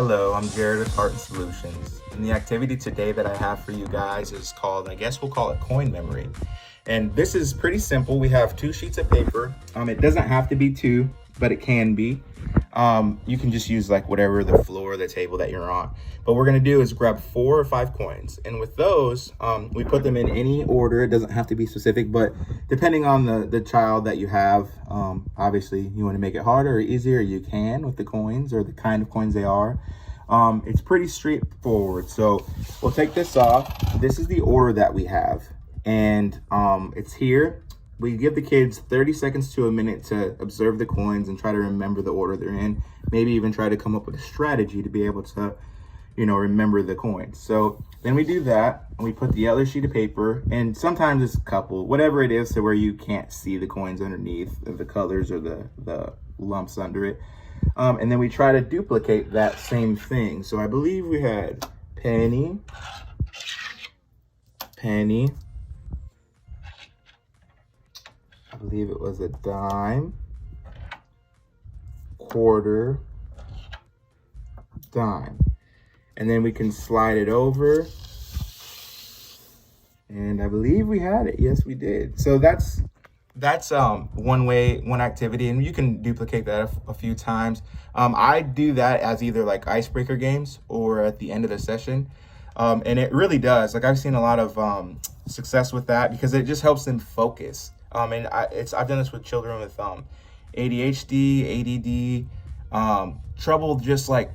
Hello, I'm Jared with Heart and Solutions. And the activity today that I have for you guys is called, I guess we'll call it coin memory. And this is pretty simple. We have 2 sheets of paper. It doesn't have to be 2, but it can be. You can just use like whatever the floor, the table that you're on. But what we're gonna do is grab 4 or 5 coins. And with those, we put them in any order. It doesn't have to be specific, but depending on the child that you have, obviously you wanna make it harder or easier, you can with the coins or the kind of coins they are. It's pretty straightforward. So we'll take this off. This is the order that we have. And it's here. We give the kids 30 seconds to a minute to observe the coins and try to remember the order they're in. Maybe even try to come up with a strategy to be able to, remember the coins. So then we do that and we put the other sheet of paper, and sometimes it's a couple, whatever it is, to where you can't see the coins underneath, the colors or the lumps under it. And then we try to duplicate that same thing. So I believe we had penny, I believe it was a dime, quarter, dime. And then we can slide it over. And I believe we had it. Yes, we did. So that's one activity, and you can duplicate that a few times. I do that as either like icebreaker games or at the end of the session. And it really does. Like, I've seen a lot of success with that because it just helps them focus. And I've done this with children with ADHD, ADD, trouble just like,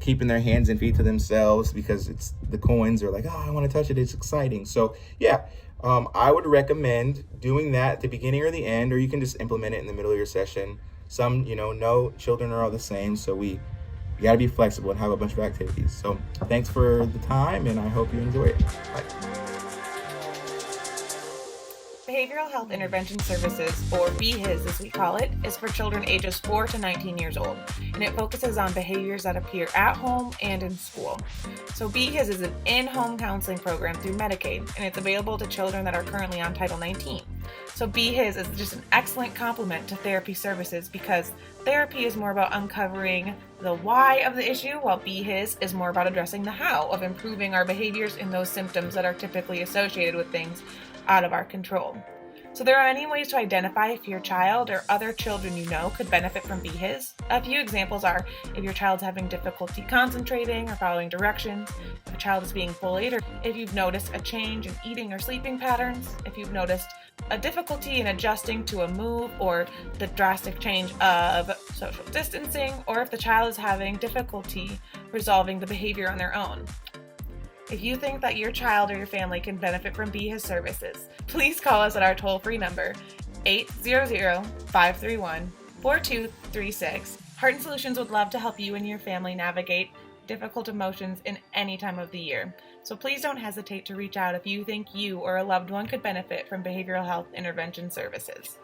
keeping their hands and feet to themselves because it's the coins are like, oh, I want to touch it. It's exciting. So yeah, I would recommend doing that at the beginning or the end, or you can just implement it in the middle of your session. Some, no children are all the same. So we got to be flexible and have a bunch of activities. So thanks for the time, and I hope you enjoy it. Bye. Behavioral Health Intervention Services, or BHIS as we call it, is for children ages 4 to 19 years old, and it focuses on behaviors that appear at home and in school. So BHIS is an in-home counseling program through Medicaid, and it's available to children that are currently on Title 19. So BHIS is just an excellent complement to therapy services because therapy is more about uncovering the why of the issue, while BHIS is more about addressing the how of improving our behaviors and those symptoms that are typically associated with things out of our control. So there are many ways to identify if your child or other children you know could benefit from BHIS. A few examples are if your child's having difficulty concentrating or following directions, if a child is being bullied, or if you've noticed a change in eating or sleeping patterns, if you've noticed a difficulty in adjusting to a move or the drastic change of social distancing, or if the child is having difficulty resolving the behavior on their own. If you think that your child or your family can benefit from BHIS services, please call us at our toll-free number, 800-531-4236. Heart and Solutions would love to help you and your family navigate difficult emotions in any time of the year. So please don't hesitate to reach out if you think you or a loved one could benefit from behavioral health intervention services.